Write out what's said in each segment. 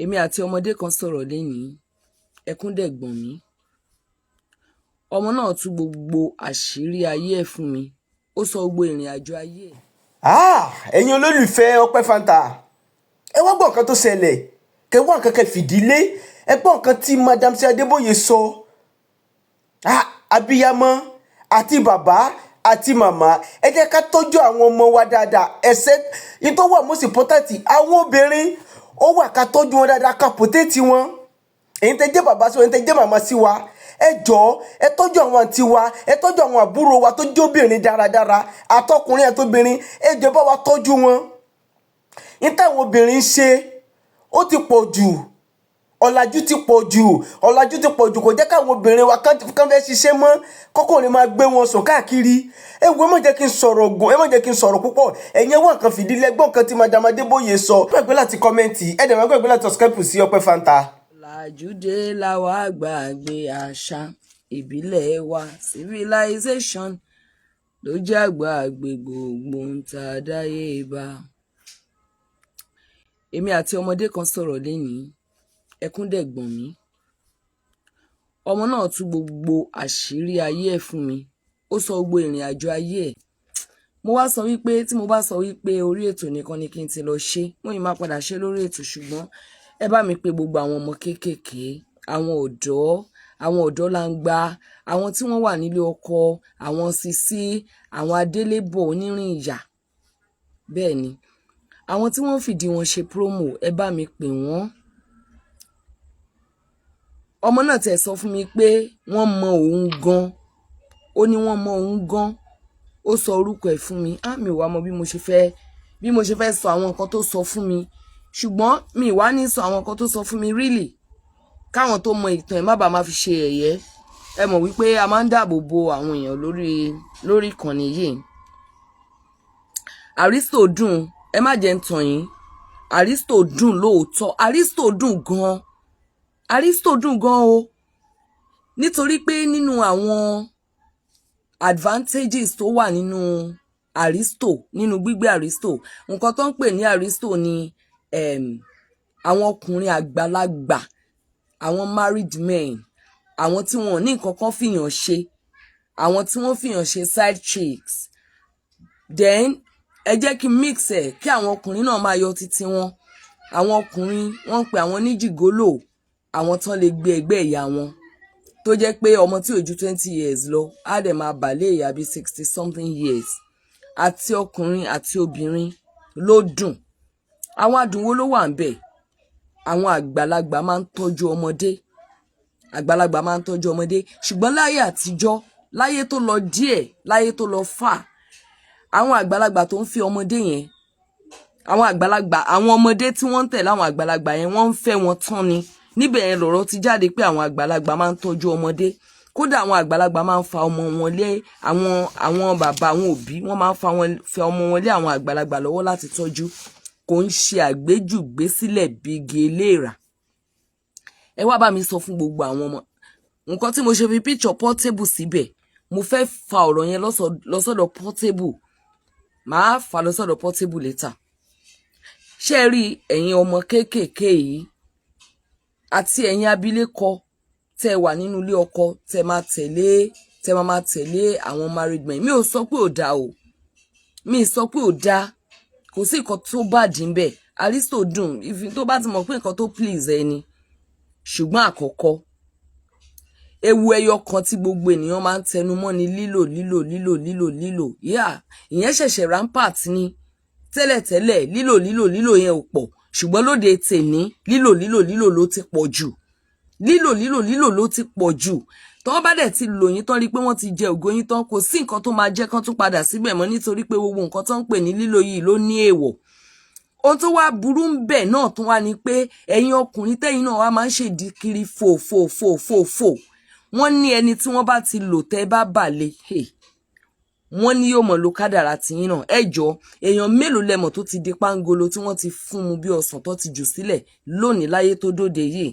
Èmi àti ọmọdé kan sọ̀rọ̀ lénìí, ẹkún dẹ̀ gbọ̀n mí. Ọmọ náà tú gbogbo àṣírí ayé ẹ̀ fún mi. Ó sọ gbogbo ìrìn àjò ayé ẹ̀. Ẹ̀yin olólùfẹ́ Ọpẹ́ Fanta, ẹ wá gbọ́ nǹkan tó ṣẹlẹ̀, kẹ wá nǹkan kẹ fìdílé, ẹ gbọ́ nǹkan tí Madam Adébóyè sọ. Abiyamọ àti bàbá àti màmá, ẹ jẹ́ ká tọ́jú àwọn ọmọ wa dáadáa. Ẹ̀sẹ̀ yìí tó wà most important, àwọn obìnrin ó wà ká tọ́jú wọn dáadáa, ká protect wọn. Ẹ̀yin tẹ́ jẹ́ bàbá sí wa, ẹ̀yin tẹ́ jẹ́ màmá sí wa, ẹ jọ̀ọ́ ẹ tọ́jú àwọn àǹtí wa, ẹ tọ́jú àwọn àbúrò wa tó jẹ́ obìnrin dáradára, àtọkùnrin àtobìnrin, ẹ jọ̀ọ́ bá wa tọ́jú wọn. Ní táwọn obìnrin ń ṣe ó ti pọ̀ jù, ọ̀làjú ti pọ̀ jù, kò jẹ́ káwọn obìnrin wa kán fẹ́ ṣiṣẹ́ mọ́, kọ́kùnrin máa gbé wọn sùn káàkiri. Ẹ wo, ẹ má jẹ́ kí n sọ̀rọ̀ gùn, ẹ má jẹ́ kí n sọ̀rọ̀ púpọ̀. Ẹ̀yin wá nǹkan fìdílé, gbọ́ nǹkan tí Madam Adébóyè sọ. Má gbàgbé láti kọ́mẹ́ǹtì, ẹ dẹ̀ má gbàgbé láti subscribe sí Ọpẹ́ Fanta. Làjúdé làwa gbàgbé àṣà ìbílẹ̀ wa, civilization ló jẹ́ àgbàgbé gbogbo ń ta dáyé bá. Èmi àti ọmọdé kan sọ̀rọ̀ lénìí, ẹkún dẹ̀ gbọ̀n mí. Ọmọ náà tú gbogbo àṣírí ayé ẹ̀ fún mi. Ó sọ gbogbo ìrìn àjò ayé ẹ̀. Mo wá sọ wípé tí mo bá sọ wípé orí ètò nìkan ni kí n ti lọ ṣe, mo yìí máa padà ṣe lórí ètò, ṣùgbọ́n ẹ bá mi pe gbogbo àwọn ọmọ kéékèèké, àwọn ọ̀dọ́ langba, àwọn tí wọ́n wà nílé ọkọ, àwọn sisi, àwọn adélébọ̀ onírìn ìyà. Bẹ́ẹ̀ ni, àwọn tí wọ́n fìdí wọn ṣe promo, ẹ bá mi pè wọ́n. Ọmọ náà tẹ̀ sọ fún mi pé wọ́n mọ òun gan. Ó ní wọ́n mọ òun gan. Ó sọ orúkọ ẹ̀ fún mi. Mi ò wá mọ bí mo ṣe fẹ́ sọ àwọn nǹkan tó sọ fún mi. Ṣùgbọ́n mi wá ní sọ àwọn nǹkan tó sọ fún mi really. Káwọn tó mọ ìtàn ẹ̀ má bàa máa fi ṣe ẹ̀yẹ. Ẹ mọ̀ wípé a máa ń dáàbò bo àwọn èèyàn lórí ìkànnì yìí. Aristo dùn, ẹ má jẹ́ ń tàn yín. Aristo dùn lóòótọ́. Aristo dùn gan. Aristo dùn gan o. Nítorí pé nínú àwọn advantages tó wà nínú Aristo, nínú gbígbé Aristo, nǹkan tó ń pè ní Aristo ni àwọn ọkùnrin àgbàlagbà, àwọn married men, àwọn tí wọn ò ní nǹkan kan fìyàn ṣe, àwọn tí wọ́n fìyàn ṣe side chicks. Then ẹ jẹ́ kí mix ẹ̀ kí àwọn ọkùnrin náà máa yọ títí wọn. Àwọn ọkùnrin wọ́n ń pe àwọn ní jìgólò, àwọn tán lè gbé ẹgbẹ́ ìyá wọn, tó jẹ́ pé ọmọ tí ò ju 20 years lọ á dẹ̀ máa bàlẹ́ ìyá bí 60 something years. Àti ọkùnrin àti obìnrin ló dùn. Àwọn adùn wo ló wà ń bẹ̀? Àwọn àgbàlagbà máa ń tọ́jú ọmọdé. Ṣùgbọ́n láyé àtijọ́, láyé tó lọ díẹ̀, láyé tó lọ fà, àwọn àgbàlagbà tó ń fi ọmọdé yẹn, àwọn ọmọdé tí wọ́n ń tẹ̀lé àwọn àgbàlagbà yẹn, wọ́n ń fẹ́ wọn tán ni. Níbẹ̀ yẹn lọ̀rọ̀ ti jáde pé àwọn àgbàlagbà máa ń tọ́jú ọmọdé. Kódà àwọn àgbàlagbà máa ń fa ọmọ wọn lé àwọn bàbá, àwọn òbí, wọ́n máa ń fa ọmọ wọn lé àwọn àgbàlagbà lọ́wọ́ láti tọ́jú. Kò ń ṣe àgbéjùgbé sílẹ̀ bí gèlèèrà. Ẹ wá bá mi sọ fún gbogbo àwọn ọmọ. Nǹkan tí mo ṣe fi picture Portable síbẹ̀, mo fẹ́ fa ọ̀rọ̀ yẹn lọ́sọ̀dọ̀ Portable. Màá fà lọ́sọ̀dọ̀ Portable later. Ṣé ẹ rí ẹ̀yin ọmọ kéékèèké yìí àti ẹ̀yin abilékọ tẹ́ wà nínú ilé ọkọ, tẹ́ máa tẹ̀lé àwọn married men. Mi ò sọ pé ò dáa o. Mi sọ pé ò dáa. Kò sí nǹkan tó bá dín bẹ́ẹ̀. Aristo dùn tó bá ti mọ̀ pé nǹkan tó please ẹni. Ṣùgbọ́n àkọ́kọ́, ewu ẹyọ kan tí gbogbo ènìyàn máa ń tẹnu mọ́ ni lílò. Ìyẹn ṣẹ̀ṣẹ̀ rampart ni. Tẹ́lẹ̀tẹ́lẹ̀ lílò yẹn ò pọ̀. Ṣùgbọ́n lóde tèmi lílò ló ti pọ̀ jù. Lílò ló ti pọ̀ jù. Tọ́ bá dẹ̀ ti lò yín tán rí pé wọ́n ti jẹ ògo yín tán, kò sí nǹkan tó máa jẹ́ kán tún padà síbẹ̀ mọ́, nítorí pé gbogbo nǹkan tó ń pè ní lílò yìí ló ní èèwọ̀. Ohun tó wá burú ń bẹ̀ náà tún wá ni pé ẹ̀yin ọkùnrin tẹ́yin náà wá máa ń ṣèdí kiri fò. Wọ́n ní ẹni tí wọ́n bá ti lò tẹ́ bá bàlẹ̀, wọ́n ní yóò mọ̀ lo kádàrá tiyín náà. Ẹ jọ̀ọ́, èèyàn mélòó lẹ́mọ̀ tó ti di pángolo tí wọ́n ti fún mu bí ọsàn tó ti jù sílẹ̀ lónìí láyé tó dóde yìí?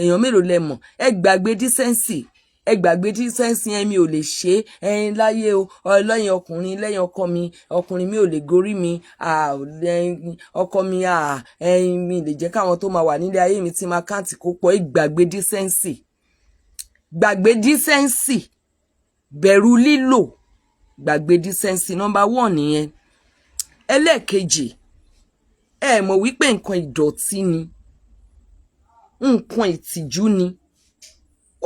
Èèyàn mélòó lẹ́mọ̀? Ẹ gbàgbé dísẹ́ǹsì. ẹ gbàgbé dísẹ́ǹsì yẹn mi ò lè ṣe ẹyin láyé o lẹ́yìn ọkùnrin lẹ́yìn ọkọ mi ọkùnrin mi ò lè gorí mi ọkọ mi ẹyin mi lè jẹ́ káwọn tó máa wà nílé ayé mi tí máa káǹtì kó pọ̀ ẹ gbàgbé dísẹ́ǹsì bẹ̀rù lílò gbàgbé dísẹ́ǹsì number 1 nìyẹn. ẹlẹ́ẹ̀kejì ẹ mọ̀ wípé nǹkan ìdọ̀tí ni nǹkan ìtìjú ni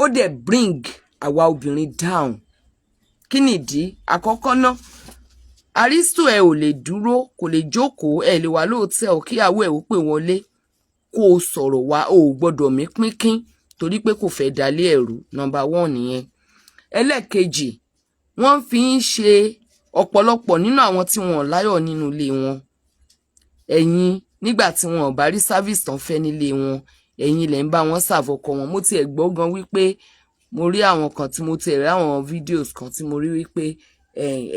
ó dẹ̀ bring àwa obìnrin down. kí nìdí? àkọ́kọ́ náà Aristo ẹ ò lè dúró kò lè jókòó ẹ lè wà lóòótọ́ kíyàwó ẹ ó pè wọlé kó o sọ̀rọ̀ wá o ò gbọ́dọ̀ mí pínkín torí pé kò fẹ́ dalé ẹ̀rú number 1 nìyẹn. ẹlẹ́ẹ̀kejì wọ́n fi ń ṣe ọ̀pọ̀lọpọ̀ nínú àwọn tí wọn ò láyọ̀ nínú ilé wọn ẹ̀yin nígbà tí wọn ò bá rí service tán fẹ́ nílé wọn ẹ̀yin lẹ̀ ń bá wọn ṣàfọkọ wọn. mo tiẹ̀ gbọ́ gan wípé mo rí àwọn kan tí mo tiẹ̀ rí àwọn videos kan tí mo rí wípé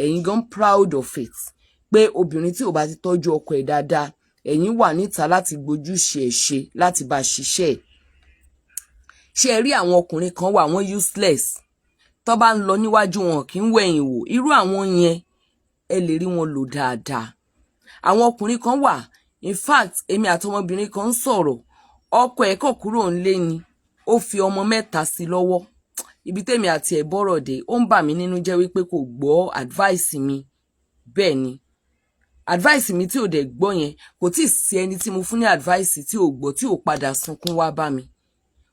ẹ̀yin gan proud of it pé obìnrin tí ò bá ti tọ́jú ọkọ ẹ̀ dáadáa ẹ̀yin wà níta láti gbójúṣe ẹ̀ ṣe láti bá ṣiṣẹ́ ẹ̀. ṣé ẹ rí àwọn ọkùnrin kan wà wọ́n useless tó bá ń lọ níwájú wọn kì í wẹ̀yìn wò irú àwọn yẹn ẹ lè rí wọn lò dáadáa. àwọn ọkùnrin kan wà in fact èmi àtọmọbìnrin kan ń sọ̀rọ̀ ọkọ ẹ̀ kọ̀ kúrò ńlé ni ó fi ọmọ 3 sí lọ́wọ́ ibi tèmi àti ẹ̀ bọ́rọ̀ dé ó ń bà mí nínú jẹ́ wípé kò gbọ́ advice mi. bẹ́ẹ̀ ni advice mi tí ò dẹ̀ gbọ́ yẹn kò tí ì sí ẹni tí mo fún ní advice tí ò gbọ́ tí ò padà sunkún wá bá mi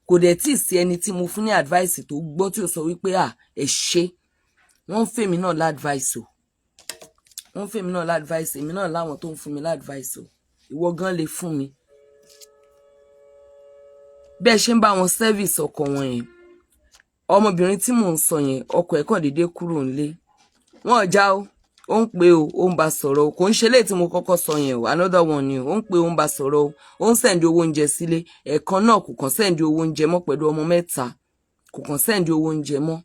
kò dẹ̀ tí ì sí ẹni tí mo fún ní advice tó gbọ́ tí ò sọ wípé ẹ ṣe wọ́n ń fèmí náà ládvice o wọ́n ń fèmí náà ládvice èmi náà láwọn tó ń fún mi ládvice o ìwọ gan lè fún mi. bẹ́ẹ̀ ṣe ń bá wọn service ọkọ wọn yẹn ọmọbìnrin tí mò ń sọ yẹn ọkọ ẹ̀ kàn déédéé kúrò ńlé wọn ò já o ó ń pè o ó ń bá sọ̀rọ̀ o kò ń ṣe léyìí tí mo kọ́kọ́ sọ yẹn o another one ni o ó ń pè o ń bá sọ̀rọ̀ o ó ń sẹ́ndì owó oúnjẹ sílé ẹ̀ẹ̀kan náà kò kàn sẹ́ndì owó oúnjẹ mọ́ pẹ̀lú ọmọ 3 kò kàn sẹ́ndì owó oúnjẹ mọ́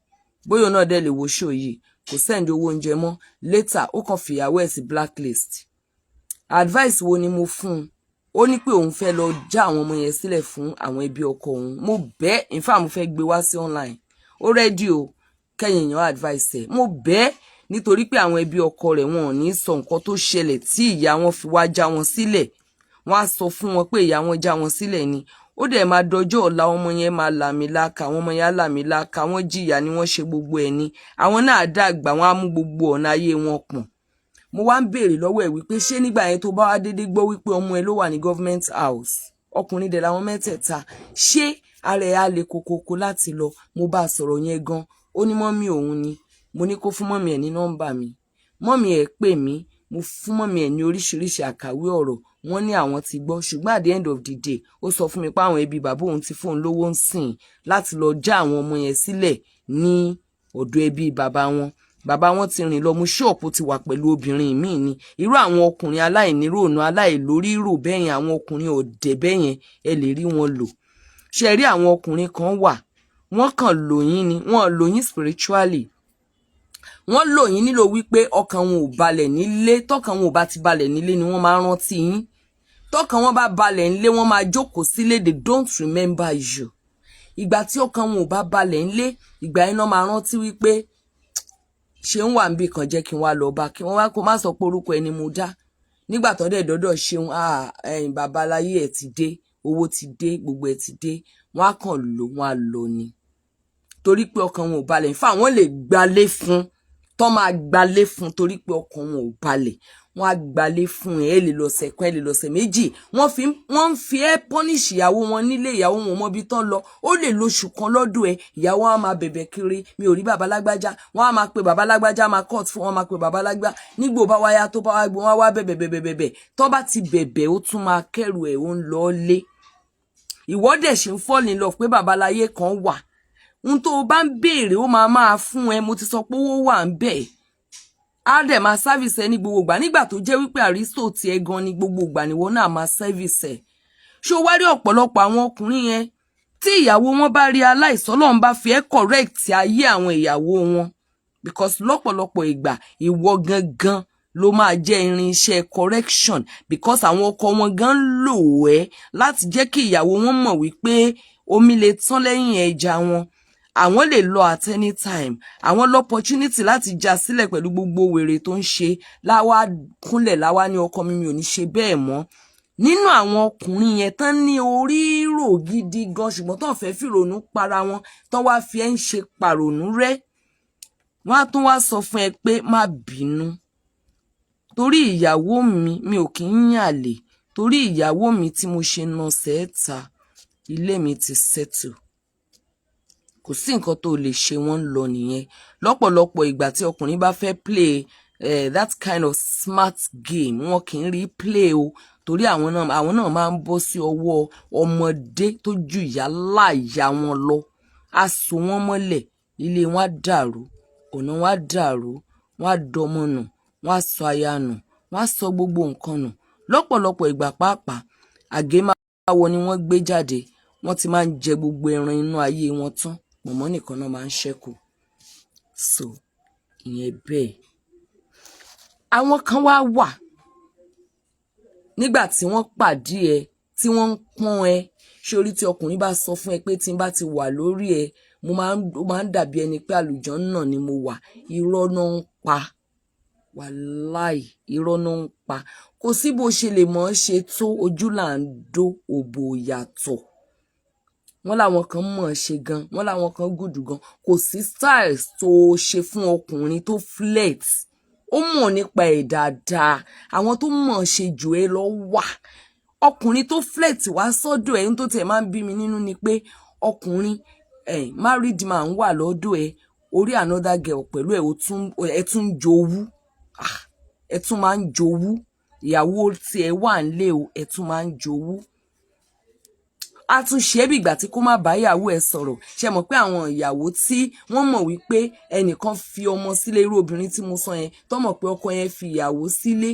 bóyá náà dẹ̀ lè wo show yìí kò sẹ́ndì owó oúnjẹ mọ́ later ó kàn fìyàwó ẹ̀ sí blacklist. advice wo ni mo fún un ó ní pé òun fẹ́ lọ já àwọn ọmọ yẹn sílẹ̀ fún àwọn ẹbí ọkọ òun mo bẹ́ẹ̀ in fact mo fẹ́ gbé wá sí online ó rẹ́dí o kẹ́yìn èèyàn advice ẹ̀ mo bẹ́ẹ̀ nítorí pé àwọn ẹbí ọkọ rẹ̀ wọn ò ní sọ nǹkan tó ṣẹlẹ̀ tí ìyá wọn fi wá já wọn sílẹ̀ wọ́n á sọ fún wọn pé ìyá wọn já wọn sílẹ̀ ni ó dẹ̀ máa dọjọ́ ọ̀la ọmọ yẹn máa làmìlaka àwọn ọmọ yẹn á làmìlaka wọ́n jìyà ni wọ́n ṣe gbogbo ẹ̀ ni àwọn náà dàgbà wọ́n á mú gbogbo ọ̀nà ayé wọn pọ̀n. mo wá ń béèrè lọ́wọ́ ẹ̀ wípé ṣé nígbà yẹn tó bá wá dédé gbọ́ wípé ọmọ ẹ ló wà ní government house ọkùnrin dẹ̀ làwọn mẹ́tẹ̀ẹ̀ta ṣé ara ẹ̀ á le kokoko láti lọ mo bá sọ̀rọ̀ yẹn gan ó ní mọ́mí òun ni mo ní kó fún mọ́mí ẹ̀ ní nọ́mbà mi mọ́mí ẹ̀ pè mí mo fún mọ́mí ẹ̀ ní oríṣiríṣi àkàwé ọ̀rọ̀ wọ́n ní àwọn ti gbọ́ ṣùgbọ́n at the end of the day ó sọ fún mi pé àwọn ẹbí bàbá òun ti fóun lówó ń sìn láti lọ já àwọn ọmọ yẹn sílẹ̀ ní ọ̀dọ̀ ẹbí bàbá wọn ti rìn lọ mú ṣọ́ọ̀pù ti wà pẹ̀lú obìnrin míì ni irú àwọn ọkùnrin aláìníròònú aláìlórírò bẹ́yẹn àwọn ọkùnrin ọ̀dẹ̀ bẹ́yẹn ẹ lè rí wọn lò ṣe rí àwọn ọkùnrin kan wà wọ́n kàn lò yín ni wọ́n lò yín spiritually wọ́n lò yín nílò wípé ọkàn wọn ò balẹ̀ nílé tọ́kàn wọn ò bá ti balẹ̀ nílé ni wọ́n máa rántí yín tọ́kàn wọn bá balẹ̀ nílé wọ́n máa jókòó sílé they don't remember you ìgbà tí ọkàn wọn ò bá balẹ̀ nílé ìgbà yẹn náà máa rántí wípé Ṣeun wà níbì kan jẹ́ kí n wá lọ bá kí wọ́n wá kó má sọ pé orúkọ ẹni mo dá nígbà tó dẹ̀ dọ́dọ̀ Ṣeun ẹ̀yìn bàbá aláyé ẹ̀ ti dé owó ti dé gbogbo ẹ̀ ti dé wọ́n á kàn lò wọ́n á lọ ni torí pé ọkàn wọn ò balẹ̀ nífà wọ́n lè gbalé fún tó máa gbalé fún torí pé ọkàn wọn ò balẹ̀ wọ́n á gbalé fún ẹ lè lọ́sẹ̀ kan ẹ lè lọ́sẹ̀ méjì wọ́n fi ẹ́ punish ìyàwó wọn nílé ìyàwó wọn mọ́bí tán lọ ó lè lóṣù kan lọ́dọ̀ ẹ ìyàwó á máa bẹ̀bẹ̀ kiri mi ò rí bàbá lágbájá wọ́n á máa pe bàbá lágbájá máa court fún wọn máa pe bàbá lágbá nígbò bá wáyá tó bá wá gbé wọn wá bẹ̀bẹ̀ tó bá ti bẹ̀bẹ̀ ó tún máa kẹ́rù ẹ̀ ó ń lọ lé ìwọ dẹ̀ ṣe ń fall in love pé bàbá láyé kan wà n tó bá ń béèrè ó máa fún ẹ mo ti sọ pé owó wà ń bẹ̀ á dẹ̀ máa service ẹ ní gbogbo ìgbà nígbà tó jẹ́ wípé Aristo ti ẹ gan ní gbogbo ìgbà ni wọ́n náà máa service ẹ ṣé o wá rí ọ̀pọ̀lọpọ̀ àwọn ọkùnrin yẹn tí ìyàwó wọn bá realize Ọlọ́run bá fi ẹ́ correct ayé àwọn ìyàwó wọn because lọ́pọ̀lọpọ̀ ìgbà ìwọ gangan ló máa jẹ́ irinṣẹ́ correction because àwọn ọkọ wọn gan lò ẹ́ láti jẹ́ kí ìyàwó wọn mọ̀ wípé omi lè tán lẹ́yìn ẹja wọn àwọn lè lọ at any time, àwọn l'opportunity láti já sílẹ̀ pẹ̀lú gbogbo wèrè tó ń ṣe, láwá kúnlẹ̀ láwá ní ọkọ mi ò ní ṣe bẹ́ẹ̀ mọ́. Nínú àwọn ọkùnrin yẹn tán ní orí rò gidi gan ṣùgbọ́n tán fẹ́ fìrònú para wọn, tán wá fi ẹ́ ń ṣe pàrònú rẹ́, wọ́n á tún wá sọ fún ẹ pé má bínú, torí ìyàwó mi ò kí ń yàlè, torí ìyàwó mi tí mo ṣe nà sẹ́ẹ̀ta, ilé mi ti settle. Kò sí nǹkan tó lè ṣe, wọ́n lọ nìyẹn. Lọ́pọ̀lọpọ̀ ìgbà tí ọkùnrin bá fẹ́ play that kind of smart game, wọn kì í rí play o, torí àwọn náà máa ń bọ́ sí ọwọ́ ọmọdé tó ju ìyá láàyà wọn lọ. A so wọ́n mọ́lẹ̀, ilé wọn á dàrú, ọ̀nà wọn á dàrú, wọn á dọmọ nù, wọn á sọ aya nù, wọn á sọ gbogbo nǹkan nù. Lọ́pọ̀lọpọ̀ ìgbà pàápàá àgémáwọ ni wọ́n gbé jáde, wọ́n ti máa ń jẹ gbogbo ẹran inú ayé wọn tán, mọ̀mọ́ nìkan náà máa ń ṣẹ́kù. So ìyẹn bẹ́ẹ̀. Àwọn kan wá wà nígbà tí wọ́n pàdé ẹ, tí wọ́n ń pọ́n ẹ, ṣé orí tí ọkùnrin bá sọ fún ẹ pé tí n bá ti wà lórí ẹ, ó máa ń dàbí ẹni pé àlùjànnà ni mo wà. Irọ́ náà ń pa, wàláì, irọ́ náà ń pa. Kò sí bó ṣe lè mọ̀ ọ́ ṣe tó, ojú là ń dó, òbò yàtọ̀. Wọ́n láwọn kan mọ̀ ọ́ ṣe gan, wọ́n láwọn kan gùdù gan. Kò sí styles tó ṣe fún ọkùnrin tó flex, ó mọ̀ nípa ẹ̀ dáadáa. Àwọn tó mọ̀ ọ́ ṣe jù ẹ lọ wà. Ọkùnrin tó flex wá sọ́dọ̀ ẹ̀, tó tẹ̀ máa ń bí mi nínú ni pé ọkùnrin married man wà lọ́dọ̀ ẹ̀, orí another girl pẹ̀lú ẹ̀ tún jowú. Ẹ tún máa ń jowú. Ìyàwó tí ẹ wà nílé o, ẹ tún máa ń jowú. A tún ṣe bí ìgbà tí kó má bá ìyàwó ẹ sọ̀rọ̀. Ṣé mọ̀ pé àwọn ìyàwó tí wọ́n mọ̀ wípé ẹnìkan fi ọmọ sílé, irú obìnrin tí mo sọ yẹn, tó mọ̀ pé ọkọ yẹn fi ìyàwó sílé,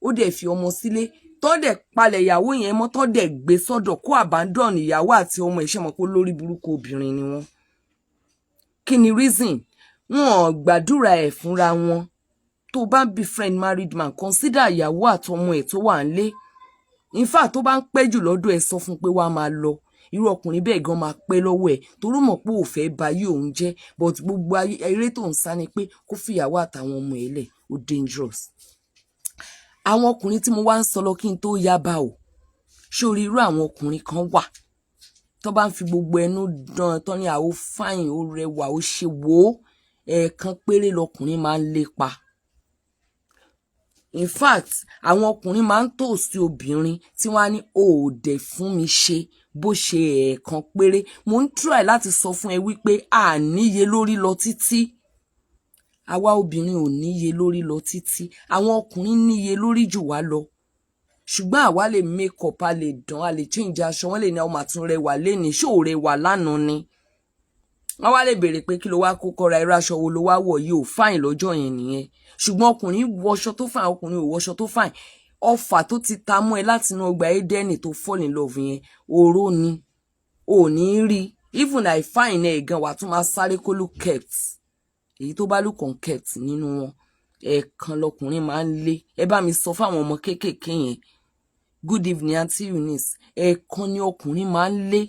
ó dẹ̀ fi ọmọ sílé, tó dẹ̀ palẹ̀ ìyàwó yẹn mọ́, tó dẹ̀ gbé sọ́dọ̀, kó abandon ìyàwó àti ọmọ ẹ̀. Ṣé mọ̀ pé lórí burúkú obìnrin ni wọ́n? Kí ni reason? Wọn ò gbàdúrà ẹ̀ fúnra wọn. Tó bá ń befriend married man, consider ìyàwó àtọmọ ẹ̀ tó wà nílé. In fact, tó bá ń pẹ́ jù lọ́dọ̀ ẹ̀, sọ fún pé wá máa lọ. Irú ọkùnrin bẹ́ẹ̀ gan máa pẹ́ lọ́wọ́ ẹ̀, torí mọ̀ pé ò fẹ́ ba ayé òun jẹ́, but gbogbo eré tó ń sá ni pé kó fi ìyàwó àtàwọn ọmọ ẹ̀ lẹ̀, ó dangerous. Àwọn ọkùnrin tí mo wá ń sọ lọ kí n tó yá bá o, sórí irú àwọn ọkùnrin kan wà tó bá ń fi gbogbo ẹnu dán tán ní àó fáìn, ó rẹwà, ó ṣe wò ó, ẹ̀ẹ̀kan péré lọkùnrin máa ń lépa. In fact, àwọn ọkùnrin máa ń tòsí obìnrin tí wọ́n á ní o ò dẹ̀ fún mi ṣe bó ṣe ẹ̀ẹ̀kan péré. Mo ń try láti sọ fún ẹ wípé a níye lórí lọ títí. Àwa obìnrin ò níye lórí lọ títí. Àwọn ọkùnrin níye lórí jù wá lọ. Ṣùgbọ́n àwa lè make up, a lè dán, a lè change aṣọ, wọ́n lè ní ọmọ àtún rẹwà lénìí, ṣó rẹwà lánàá ni. Wọ́n wá lè béèrè pé kí ló wá kó kọ́ra, irú aṣọ wo ló wá wọ̀ yìí, ò fáìn lọ́jọ́ yẹn nìyẹn. Ṣùgbọ́n ọkùnrin wọṣọ tó fáìn, ọkùnrin ò wọṣọ tó fáìn. Ọfà tó ti ta mọ́ ẹ láti inú ọgbà Édẹ́nì tó fall in love yẹn, oró ni. Ò ní rí. Even I fine ẹ̀ gan, wà tún máa sáré kó look kept. Èyí tó bá look unkept nínú wọn, ẹ̀ẹ̀kan lọkùnrin máa ń lé. Ẹ bá mi sọ fáwọn ọmọ kéékèèké yẹn. Good evening, Aunty Eunice. Ẹ̀ẹ̀kan ni ọkùnrin máa ń lé.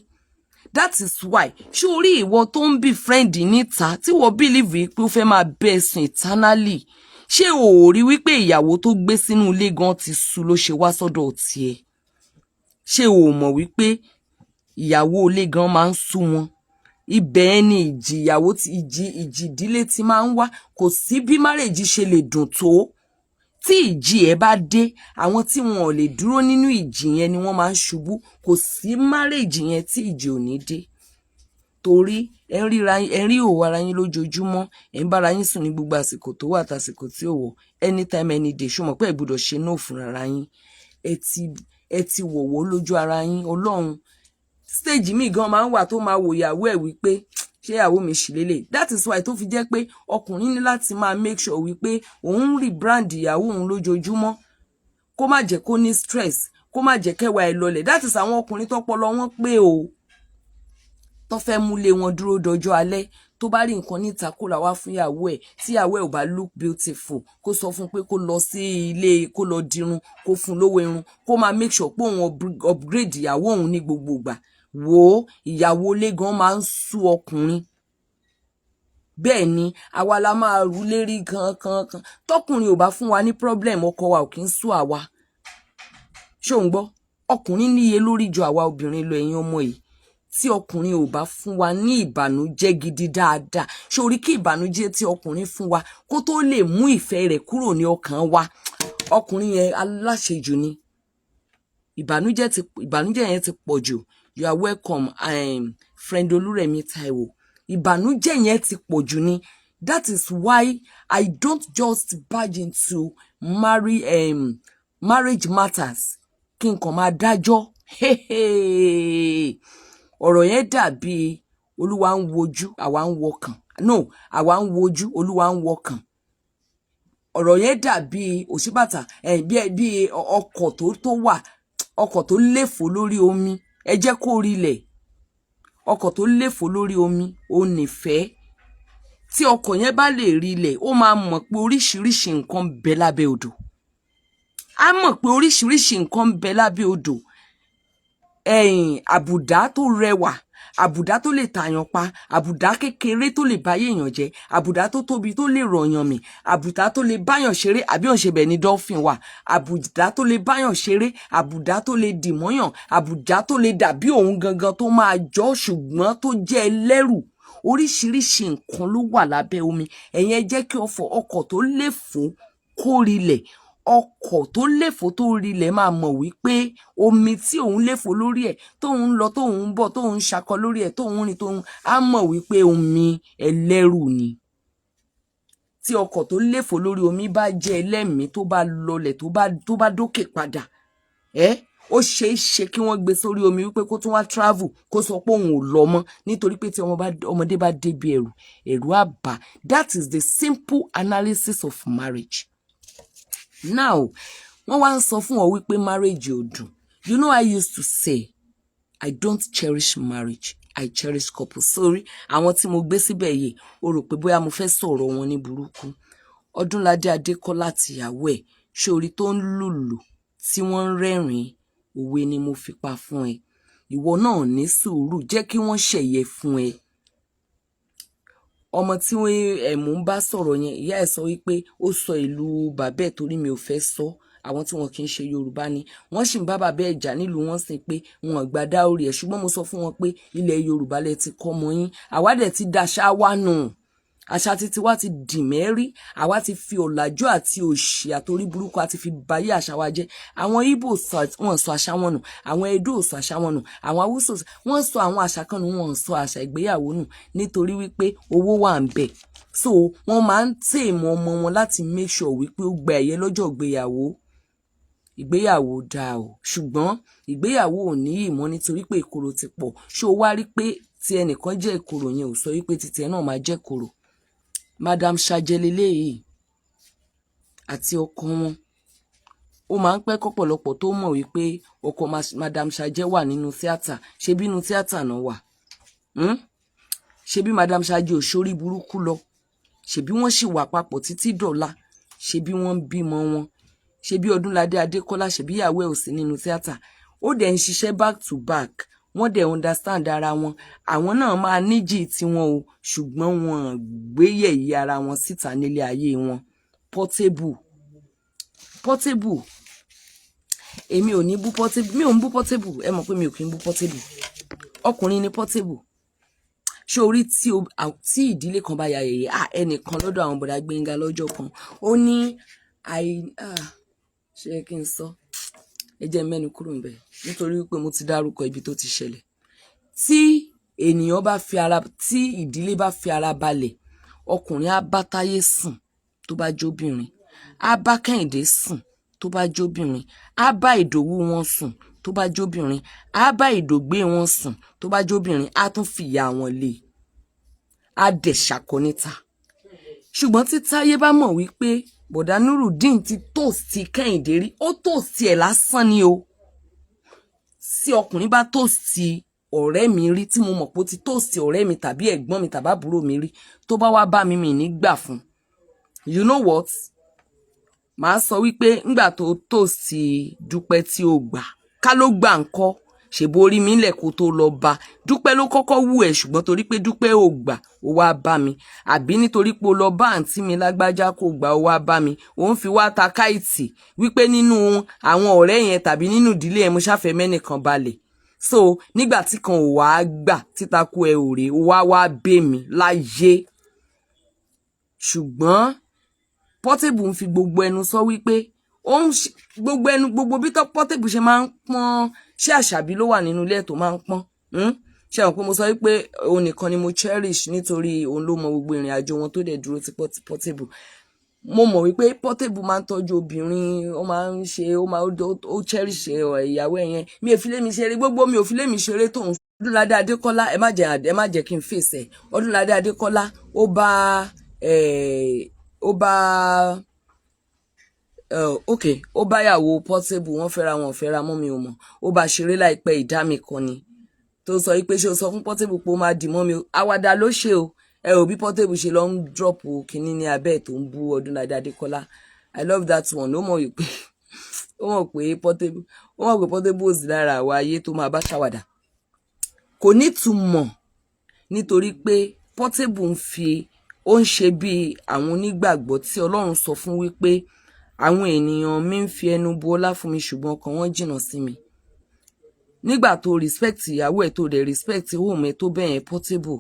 That is why, ṣé orí ìwọ tó ń bí friend níta, tí wọ́n believe pé ó fẹ́ máa bẹ́ẹ̀ sùn eternally, ṣé o ò rí wípé ìyàwó tó gbé sínú ilé gan ti sú ló ṣe wá sọ́dọ̀ tiẹ̀? Ṣé o ò mọ̀ wípé ìyàwó ilé gan máa ń sú wọn? Ibẹ̀ ni ìjì ìdílé ti máa ń wá. Kò sí bí marriage ṣe lè dùn tó. Tí ìjì ẹ bá dé, àwọn tí wọn ò lè dúró nínú ìjì yẹn ni wọ́n máa ń ṣubú. Kò sí marriage yẹn tí ìjì ò ní dé. Torí ẹ ń rí òwò ara yín lójoojúmọ́, ẹ ń bára yín sùn ní gbogbo àsìkò tó wà tàsìkò tí ò wọ̀, anytime any day. Ṣó mọ̀ pé ẹ gbọ́dọ̀ ṣe no fún ara yín. Ẹ ti wọ̀wọ́ lójú ara yín. Ọlọ́run, stage mi gan máa ń wà tó máa wò ìyàwó ẹ̀ wípé ṣé ìyàwó mi ṣì lélẹ̀. That is why tó fi jẹ́ pé ọkùnrin ní láti máa make sure wípé òun ń rebrand ìyàwó òun lójoojúmọ́, kó má jẹ́ kó ní stress, kó má jẹ́ kẹwàá ẹ lọlẹ̀. That is àwọn ọkùnrin tọ́pọlọ wọn pé o, tó fẹ́ múlé wọn dúró dọjọ́ alẹ́. Tó bá rí nǹkan níta kó ra wá fún ìyàwó ẹ̀, tí ìyàwó ẹ̀ ò bá look beautiful, kó sọ fún pé kó lọ sí ilé, kó lọ dirun, kó fún lówó irun, kó máa make sure pé òun upgrade ìyàwó òun ní gbogbo ìgbà. Wo ìyàwó ilé gan máa ń sú ọkùnrin. bẹ́ẹ̀ ni àwa la máa rú lérí kan tọkùnrin ò bá fún wa ní problem ọkọ wa ò kí ń sú àwa ṣé ò ń gbọ́ ọkùnrin níye lórí ju àwa obìnrin lọ ẹ̀yin ọmọ yìí tí ọkùnrin ò bá fún wa ní ìbànújẹ́ gidi dáadáa ṣorí kí ìbànújẹ́ tí ọkùnrin fún wa kó tó lè mú ìfẹ́ rẹ̀ kúrò ní ọkàn wa ọkùnrin yẹn aláṣejù ni ìbànújẹ́ yẹn ti pọ̀ jù. You are welcome friend Olúrẹ̀mí Táíwò ìbànújẹ́ yẹn ti pọ̀ jù ni. That is why I don't just barge into marriage matters kí n kàn máa dájọ́ ọ̀rọ̀ yẹn dàbí olúwa ń wojú àwa ń wọkàn no àwa ń wojú olúwa ń wọkàn ọ̀rọ̀ yẹn dàbí òṣìbàtà bí ọkọ̀ tó wà ọkọ̀ tó léfò lórí omi ẹ jẹ́ kó rilẹ̀ ọkọ̀ tó léfò lórí omi ó nífẹ̀ẹ́ tí ọkọ̀ yẹn bá lè rilẹ̀ ó máa mọ̀ pé oríṣiríṣi nǹkan ń bẹ lábẹ́ odò á mọ̀ pé oríṣiríṣi nǹkan ń bẹ lábẹ́ odò àbùdá tó rẹwà àbùdá tó lè tàyàn pa àbùdá kékeré tó lè báyé èèyàn jẹ àbùdá tó tóbi tó lè rọ̀yàn mì àbùdá tó lè báyàn ṣeré àbí òǹṣebẹ̀ ní dolphin wà àbùdá tó lè báyàn ṣeré àbùdá tó lè dìmọ́yàn àbùdá tó lè dàbí òun gangan tó máa jọ ṣùgbọ́n tó jẹ́ ẹlẹ́rù oríṣiríṣi nǹkan ló wà lábẹ́ omi ẹ̀yin ẹ jẹ́ kí ọkọ̀ tó léfò kó rilẹ̀ ọkọ̀ tó léfò tó rilẹ̀ máa mọ̀ wípé omi tí òun léfò lórí ẹ̀ tóun ń lọ tóun ń bọ̀ tóun ń ṣakọ lórí ẹ̀ tóun rìn tóun á mọ̀ wípé omi ẹlẹ́rù ni. Tí ọkọ̀ tó léfò lórí omi bá jẹ́ ẹlẹ́mìí tó bá lọlẹ̀ tó bá dókè padà ó ṣeé ṣe kí wọ́n gbé sórí omi wípé kó tún wá travel kó sọ pé òun ò lọ mọ́ nítorí pé tí ọmọdé bá débi ẹ̀rù á bà. That is the simple analysis of marriage. Now wọ́n wá ń sọ fún ọ wípé marriage ò dùn. You know I used to say I don't cherish marriage, I cherish couple. Sorry àwọn tí mo gbé síbẹ̀ yìí o rò pé bóyá mo fẹ́ sọ̀rọ̀ wọn ní burúkú. Ọdúnládé Adékọ́lá tìyàwó ẹ̀ ṣorí tó ń lùlù tí wọ́n ń rẹ́rìn-ín òwe ni mo fi pa fún ẹ ìwọ náà ní sùúrù jẹ́ kí wọ́n ṣẹ̀yẹ fún ẹ. Ọmọ tí mò ń bá sọ̀rọ̀ yẹn ìyá ẹ̀ sọ wípé ó sọ ìlú bàbá ẹ̀ torí mi ò fẹ́ sọ àwọn tí wọn kì í ṣe Yorùbá ni wọ́n sì ń bá bàbá ẹ̀ jà nílùú wọn sì pé wọn ò gbà dáórí ẹ̀ ṣùgbọ́n mo sọ fún wọn pé ilẹ̀ Yorùbá lẹ ti kọ́ ọmọ yín àwa dẹ̀ ti daṣá wá nù àṣà títí wá ti dì mẹ́rí àwa ti fi ọ̀làjú àti òṣì àtorí burúkú àti fi bayé àṣà wa jẹ́ àwọn Ìgbò wọn sọ àṣà wọn nù àwọn Ẹdó sọ àṣà wọn nù àwọn Haúsá wọn sọ àwọn àṣà kan nù wọn sọ àṣà ìgbéyàwó nù nítorí wípé owó wà ń bẹ so wọn máa ń tèèmọ ọmọ wọn láti make sure wípé ó gba ẹ̀yẹ lọ́jọ́ ìgbéyàwó dáa o ṣùgbọ́n ìgbéyàwó ò ní ìmọ̀ nítorí pé ìkorò ti pọ̀ ṣé o wá rí pé tí ẹnìkan jẹ́ ìkorò yẹn ò sọ wípé títí ẹ náà máa jẹ́ ìkorò. Madam Ṣàjẹlélé yìí àti ọkọ wọn ó máa ń pẹ́ kọ́pọ̀lọpọ̀ tó mọ̀ wípé ọkọ Madam Ṣàjẹ wà nínú tíátà ṣe bí inú tíátà náà wà ṣe bí Madam Ṣàjẹ ò ṣorí burúkú lọ ṣe bí wọ́n sì wà papọ̀ títí dọ̀la ṣe bí wọ́n ń bímọ wọn ṣe bí Ọdúnládé Adékọ́lá ṣe bí ìyàwó ẹ̀ ò sí nínú tíátà ó dẹ̀ ń ṣiṣẹ́ back to back wọ́n dẹ̀ understand ara wọn àwọn náà máa níjì tiwọn o ṣùgbọ́n wọn gbéyẹ̀yẹ ara wọn síta nílé ayé wọn. Portable èmi ò ní bú Portable mi ò ń bú Portable ẹ mọ̀ pé mi ò kí ń bú Portable ọkùnrin ni Portable ṣé orí tí ìdílé kan bá ya yẹ̀yẹ́ ẹnìkan lọ́dọ̀ àwọn bọ̀dá Gbénga lọ́jọ́ kan ó ní ṣé kí n sọ ẹ jẹ́ mẹ́nu kúrò ńbẹ̀ nítorí pé mo ti dárúkọ ibi tó ti ṣẹlẹ̀ tí ìdílé bá fi ara balẹ̀ ọkùnrin á bá Táyé sùn tó bá jóbìnrin á bá Kẹ́hìndé sùn tó bá jóbìnrin á bá Ìdòwú wọn sùn tó bá jóbìnrin á bá Ìdògbé wọn sùn tó bá jóbìnrin á tún fìyà wọn lé á dẹ̀ ṣàkọ níta ṣùgbọ́n tí Táyé bá mọ̀ wípé bọ̀dá Nurudeen ti tóòsì Kẹ́hìndé rí ó tóòsì ẹ̀ lásán ni o tí ọkùnrin bá tóòsì ọ̀rẹ́ mi rí tí mo mọ̀ pé ó ti tóòsì ọ̀rẹ́ mi tàbí ẹ̀gbọ́n mi tàbí àbúrò mi rí tó bá wá bá mi ní gbà fún you know what màá sọ wípé ńgbà tó tóòsì Dúpẹ́ tí ó gbà ká ló gbà ńkọ́ ṣèborí mi ńlẹ̀ kó tó lọ bá. Dúpẹ́ ló kọ́kọ́ wù ẹ́ ṣùgbọ́n torí pé Dúpẹ́ ò gbà ó wá bá mi, àbí nítorí pé ó lọ bá àǹtí mi lágbájá kò gbà ó wá bá mi, òun fi wá ta káìtì wípé nínú àwọn ọ̀rẹ́ yẹn tàbí nínú ìdílé yẹn mo ṣàfẹ́ mẹ́nìkan balẹ̀. So nígbà tí kan ò wá gbà títakú ẹ ò rè ó wá bẹ́ mi láyé. Ṣùgbọ́n Portable ń fi gbogbo ẹnu sọ wípé gbogbo bí tó Portable ṣe máa ń pọ́n, ṣé Àṣàbí ló wà nínú ilé tó máa ń pọ́n. Ṣé àwọn pé mo sọ wípé òun nìkan ni mo cherish nítorí òun ló mọ gbogbo ìrìn àjò wọn tó dẹ̀ dúró ti Portable. Mo mọ̀ wípé Portable máa ń tọ́jú obìnrin, ó máa ń ṣe, ó cherish ìyàwó ẹ̀ yẹn. Mi ò fi lé mi ṣeré, gbogbo mi ò fi lé mi ṣeré tóun. Ọdúnládé Adékọ́lá, ẹ má jẹ́ kí n fèsì ẹ̀. Ọdúnládé Adékọ́lá ó bá yàwó Portable, wọ́n fẹ́ra wọn ò fẹ́ra mọ́ mi ò mọ̀. Ó bá ṣeré láìpẹ́ ìdá mi kan ni tó sọ wípé ṣé o sọ fún Portable pé ó máa dì mọ́ mi. Àwàdà ló ṣe o. Ẹ ò bí Portable ṣe lọ ń drop kinní ní abẹ́ tó ń bú Ọdúnládé Adékọ́lá. I love that one. Ó mọ̀ pé Portable ò sí lára àwa ayé tó máa bá ṣàwàdà. Kò ní túmọ̀ nítorí pé Portable ó ń ṣe bí àwọn onígbàgbọ́ tí Ọlọ́run sọ fún wípé àwọn ènìyàn mi ń fi ẹnu bu ọlá fún mi ṣùgbọ́n ọkàn wọn jìnnà sí mi. Nígbà tó respect ìyàwó ẹ̀ tó dẹ̀ respect home ẹ̀ tó bẹ́ẹ̀ Portable,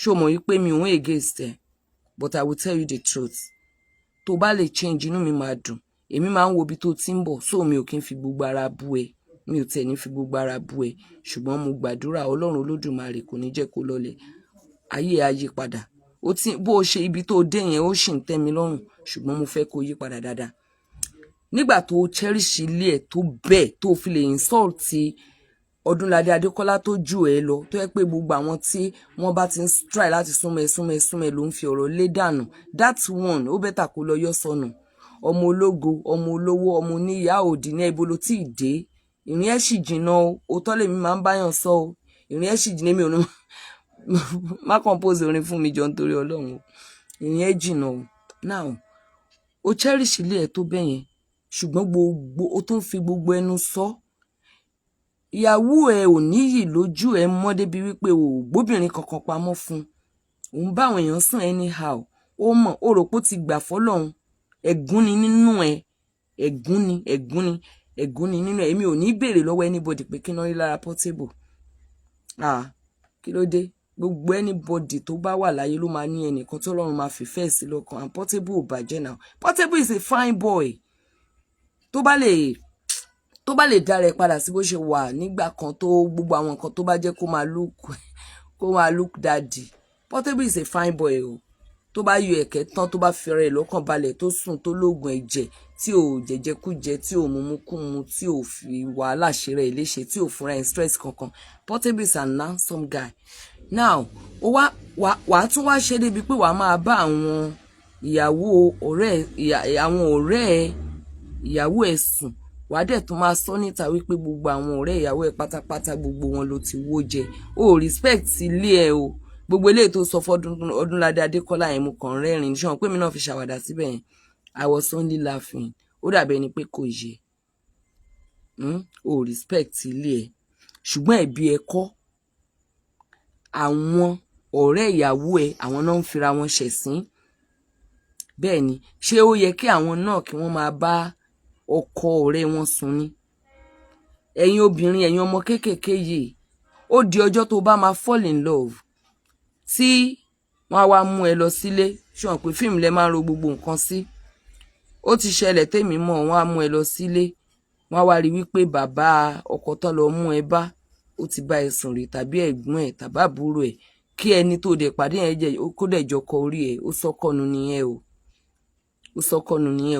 ṣó mọ̀ wípé mi ò against ẹ̀, but I will tell you the truth. Tó bá lè change inú mi máa dùn. Èmi máa ń wo ibi tó ti ń bọ̀, so mi ò kí ń fi gbogbo ara bú ẹ. Mi ò tẹ̀ ní fi gbogbo ara bú ẹ, ṣùgbọ́n mo gbàdúrà Ọlọ́run Olódùmarè kò ní jẹ́ kó lọlẹ̀. Ayé padà. Bó o ṣe ibi tó dé yẹn ó sì ń tẹ́ mi lọ́rùn, ṣùgbọ́n mo fẹ́ kó yí padà dáadáa. Nígbà tó cherish ilé ẹ̀ tó bẹ́ẹ̀ tó fi lè insult Ọdúnládé Adékọ́lá tó jù ẹ lọ, tó yẹ pé gbogbo àwọn tí wọ́n bá ti ń try láti súnmọ́ ló ń fi ọ̀rọ̀ lé dànù. That one ó bẹ́tà kó lọ yọ́ sọnù. Ọmọ ológo, ọmọ olówó, ọmọ oníyà òdì ní ibo ló tí ì dé. Ìrìn ẹ̀ sì jìnnà o. Òótọ́ lèmi máa ń báyàn sọ o. Ìrìn ẹ̀ sì jìnnà, mi ò ní má compose orin fún mi jọ nítorí Ọlọ́run o. Ìrìn ẹ̀ jìnnà o. Now o cherish ilé ẹ̀ tó bẹ́ẹ̀ yẹn, ṣùgbọ́n o tún fi gbogbo ẹnu sọ. Ìyàwó ẹ ò níyì lójú ẹ mọ́ débi wípé o gbóbìnrin kankan pamọ́ fún. Òun bá àwọn èèyàn sùn anyhow. Ó mọ̀, ó rò pé ó ti gbà fọ́lọ́run. Ẹ̀gún ni nínú ẹ. Ẹ̀gún ni nínú ẹ. Èmi ò ní béèrè lọ́wọ́ anybody pé kí n rí lára Portable. Kí ló dé? Gbogbo anybody tó bá wà láyé ló máa ní ẹnìkan tí Ọlọ́run máa fìfẹ́ sí lọ́kàn. And Portable ò bàjẹ́ now. Portable is a fine boy. Tó bá lè dára ẹ padà sí bó ṣe wà nígbà kan, tó gbogbo àwọn nǹkan tó bá jẹ́ kó máa look daddy. Portable is a fine boy o. Tó bá yọ ẹ̀kẹ́ tán, tó bá fẹ́rẹ̀ lọ́kàn balẹ̀, tó sùn, tó lóògùn ẹ̀jẹ̀, tí ò jẹjẹkújẹ, tí ò mumukúmu, tí ò fi wàhálà ṣe rẹ̀ léṣe, tí ò fúnra ẹ̀ stress kankan. Portable is an handsome guy. Now wàá tún wá ṣe débi pé wàá máa bá àwọn ọ̀rẹ́ ìyàwó ẹ̀ sùn. Wàá dẹ̀ tún máa sọ níta wípé gbogbo àwọn ọ̀rẹ́ ìyàwó ẹ̀ pátápátá gbogbo wọn ló ti wó jẹ. O respect ilé ẹ o. Gbogbo eléyìí tó sọ fún Ọdúnládé Adékọ́lá yẹn mo kàn rẹ́rìn-ín. Ṣé wọn pé mi náà fi ṣàwàdà síbẹ̀ yẹn? I was only laughing. Ó dàbí ẹni pé kò yẹ. O respect ilé ẹ. Ṣùgbọ́n ẹ̀bi ẹ kọ́. Àwọn ọ̀rẹ́ ìyàwó ẹ, àwọn náà ń fira wọn ṣẹ̀sín. Bẹ́ẹ̀ ni, ṣé ó yẹ kí àwọn náà kí wọ́n máa bá ọkọ ọ̀rẹ́ wọn sùn ni? Ẹ̀yin obìnrin, ẹ̀yin ọmọ kéékèèké yìí, ó di ọjọ́ tó bá máa fall in love tí wọ́n á wá mú ẹ lọ sílé. Ṣùgbọ́n pé fíìmù lẹ máa ń ro gbogbo nǹkan sí. Ó ti ṣẹlẹ̀ tèmi mọ̀, wọ́n á mú ẹ lọ sílé. Wọ́n á wá rí wípé bàbá ọkọ tán lọ mú ẹ bá ó ti bá ẹ sùn rí, tàbí ẹ̀gbọ́n ẹ̀ tàbí àbúrò ẹ̀, kí ẹni tó dẹ̀ pàdé yẹn jẹ́ kó dẹ̀ jọkọ orí ẹ̀. Ó sọ́kọ̀nù nìyẹn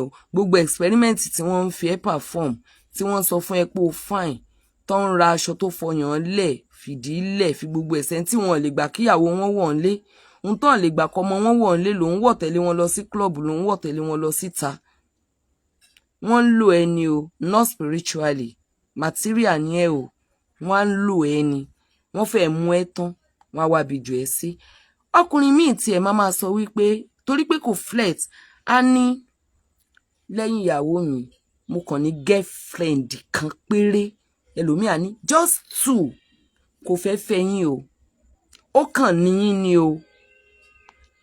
o. Gbogbo experiment tí wọ́n ń fi ẹ́ perform, tí wọ́n sọ fún ẹ pé o fine, tó ń ra aṣọ tó fọyàn lẹ̀, fìdí lẹ̀, fi gbogbo ẹ̀sẹ̀ tí wọ́n lè gbà kíyàwó wọn wọ̀ ńlé, ohun tó lè gbà kọ́mọ wọn wọ̀ ńlé ló ń wọ̀ tẹ̀lé wọn lọ sí club, ló ń wọ̀ tẹ̀lé wọn lọ síta. Wọ́n ń lò ẹni o, not spiritually, material ni ẹ o. Wọ́n ń lò ẹni, wọ́n fẹ́ mú ẹ tán, wọ́n á wá bí jù ẹ sí. Ọkùnrin míì tí ẹ máa sọ wípé torí pé kò flirt, á ní lẹ́yìn ìyàwó mi mo kàn ní girlfriend kan péré ẹlòmíà ní just 2 kò fẹ́ fẹ́ yín o, ó kàn ní yín ni o,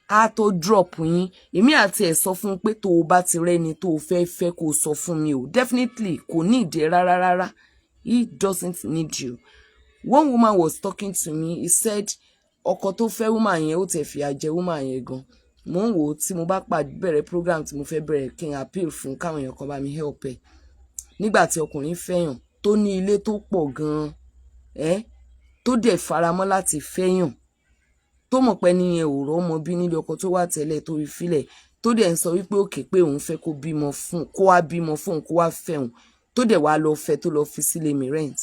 á tó drop yín. Èmi àti ẹ̀ sọ fún pé tó o bá ti rẹ́ni tó o fẹ́ kó o sọ fún mi o, definitely kò ní ìdí rárá. He doesn't need you. One woman was talking to me. He said ọkọ tó fẹ́ woman yẹn ó tẹ̀ fìyà jẹ woman yẹn gan. Mo ń wò ó tí mo bá bẹ̀rẹ̀ program tí mo fẹ́ bẹ̀rẹ̀ kí n appeal fún káwọn èèyàn kan bá mi help ẹ̀. Nígbà tí ọkùnrin fẹ́yàn tó ní ilé tó pọ̀ gan, tó dẹ̀ faramọ́ láti fẹ́yàn, tó mọ̀ pé níyẹn ò rọ́mọ bí nílé ọkọ tó wà tẹ́lẹ̀ tó fi filẹ̀, tó dẹ̀ ń sọ wípé òkè pé òun fẹ́ kó bímọ fún, kó wá bímọ fún òun, kó wá fẹ́ òun, tó dẹ̀ wá lọ fẹ́ tó lọ fi sílé mi rent.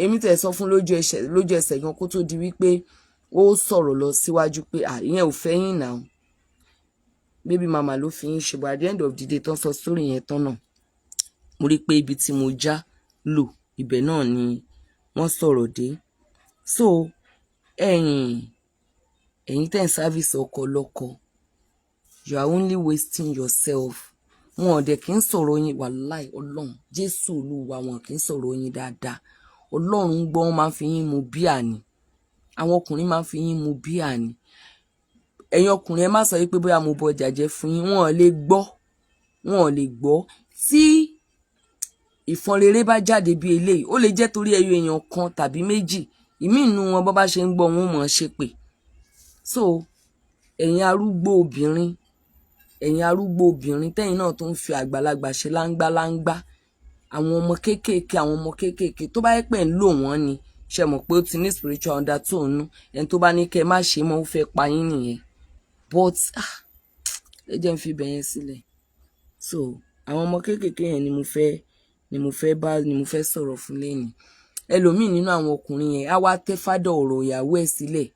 Èmi tẹ̀ sọ fún lójú ẹsẹ̀ gan kó tó di wípé ó sọ̀rọ̀ lọ síwájú pé ìyẹn ò fẹ́ yín náà, baby mama ló fi yín ṣe. But at the end of the day tán sọ story yẹn tán náà, mo rí pé ibi tí mo já lò ibẹ̀ náà ni wọ́n sọ̀rọ̀ dé. So ẹ̀yin tẹ́ ń service ọkọ lọ́kọ, you are only wasting yourself. Wọn ò dẹ̀ kí ń sọ̀rọ̀ yín, wàláì Ọlọ́run Jésù Olúwa, wọn kì í sọ̀rọ̀ yín dáadáa. Ọlọ́run gbọ́, wọn máa ń fi yín mu bíà ni, àwọn ọkùnrin máa ń fi yín mu bíà ni. Ẹ̀yin ọkùnrin ẹ má sọ wípé bóyá mo bọ ọjà jẹ́ fún yín, wọn ò lè gbọ́. Tí ìfọn rere bá jáde bí eléyìí, ó lè jẹ́ torí ẹyọ èèyàn kan tàbí méjì, ìmí inú wọn bọ́ bá ṣe ń gbọ́ wọn mọ̀ ṣe pé. So ẹ̀yin arúgbó obìnrin tẹ́yin náà tó ń fi àgbàlagbà ṣe láńgbá, àwọn ọmọ kéékèèké tó bá yẹ pé ń lò wọ́n ni, ṣe mọ̀ pé ó ti ní spiritual undertone, ẹni tó bá ní kẹ́ má ṣe mọ́ ó fẹ́ pa yín nìyẹn. But ẹ jẹ́ ń fi bẹ̀yẹn sílẹ̀. So àwọn ọmọ kéékèèké yẹn ni mo fẹ́ sọ̀rọ̀ fún lẹ́yìn. Ẹlòmíì nínú àwọn ọkùnrin yẹn á wá tẹ́ fádọ̀ ọ̀rọ̀ ìyàwó ẹ̀ sílẹ̀,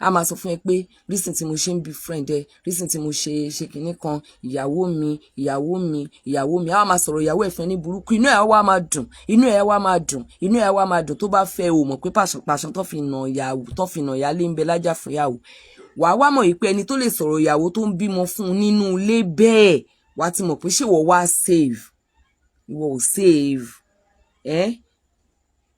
a máa sọ fún ẹ pé reason tí mo ṣe ń be friend ẹ, reason tí mo ṣe kinní kan, ìyàwó mi, a máa sọ̀rọ̀ ìyàwó ẹ̀ fún ẹ ní burúkú, inú ẹ̀ wá máa dùn, tó bá fẹ́ o mọ̀ pé pàṣán tó fi nà ìyálé ń bẹ lájà fún ìyàwó. Wàá wá mọ̀ pé ẹni tó lè sọ̀rọ̀ ìyàwó tó ń bímọ fún un nínú ilé bẹ́ẹ̀, wàá ti mọ̀ pé ṣé ìwọ wá save, ìwọ ò save.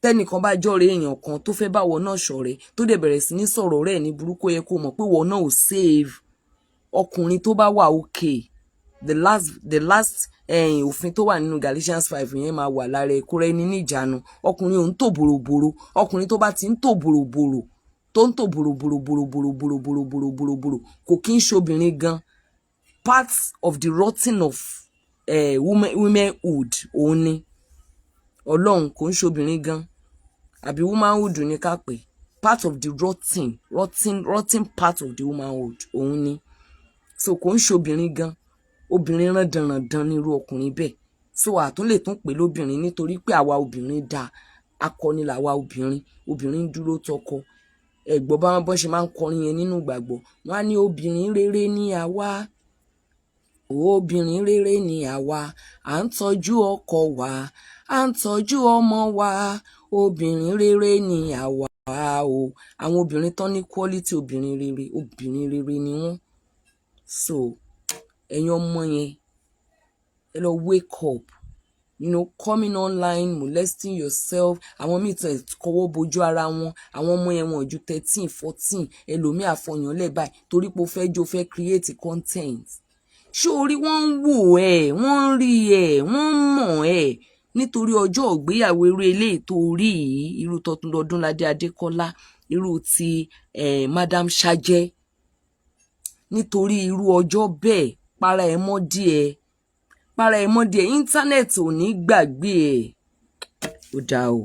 Tẹ́nìkan bá jọ́rẹ̀ èèyàn kan tó fẹ́ báwọ náà ṣọ̀rẹ́ tó dẹ̀ bẹ̀rẹ̀ sí ní sọ̀rọ̀ rẹ̀ ní burúkú, yẹ kó mọ̀ pé ìwọ náà ò save. Ọkùnrin tó bá wà okay, the last òfin tó wà nínú Galatians 5 yẹn máa wà lára ẹ̀, kó rẹ́ ní níjàánu. Ọkùnrin ò ń tò bòròbòrò, ọkùnrin tó bá ti ń tò bòròbòrò kò kí ń ṣobìnrin gan. Part of the rotting of womanhood òun ni. Ọlọ́run kò ń ṣobìnrin gan, àbí womanhood ní ká pè, part of the rotting part of the womanhood òun ni. So kò ń ṣobìnrin gan, obìnrin rándanrandan nírú ọkùnrin bẹ́ẹ̀. So àtún lè tún pè lóbìnrin nítorí pé àwa obìnrin dá akọni làwa obìnrin dúró tọkọ. Ẹ̀gbọ́n bá wọn bọ́ ṣe máa ń kọrin yẹn nínú ìgbàgbọ́, wọn á ní obìnrin rere ni àwa, obìnrin rere ni àwa, à ń tọ́jú ọkọ wa, à ń tọ́jú ọmọ wa, obìnrin rere ni àwa o. Àwọn obìnrin tán ní quality obìnrin rere ni wọ́n. So ẹ̀yin ọmọ yẹn, ẹ lọ wake up, coming online, molesting yourself. Àwọn míì tẹ̀ kọwọ́ bojú ara wọn, àwọn ọmọ yẹn wọn ju 13, 14, ẹlòmíì àfọyàn lẹ̀ báyìí torí pé ó fẹ́ create content. Ṣé orí wọ́n ń wò ẹ́, wọ́n ń rí ẹ̀, wọ́n ń mọ̀ ẹ́ nítorí ọjọ́ ìgbéyàwó irú eléyìí tó rí yìí, irú Ọdúnládé Adékọ́lá, irú ti Madam Ṣajẹ́, nítorí irú ọjọ́ bẹ́ẹ̀ para ẹ̀ mọ́ díẹ̀, íńtánẹ́ẹ̀tì ò ní gbàgbé ẹ̀. Ó dáa o.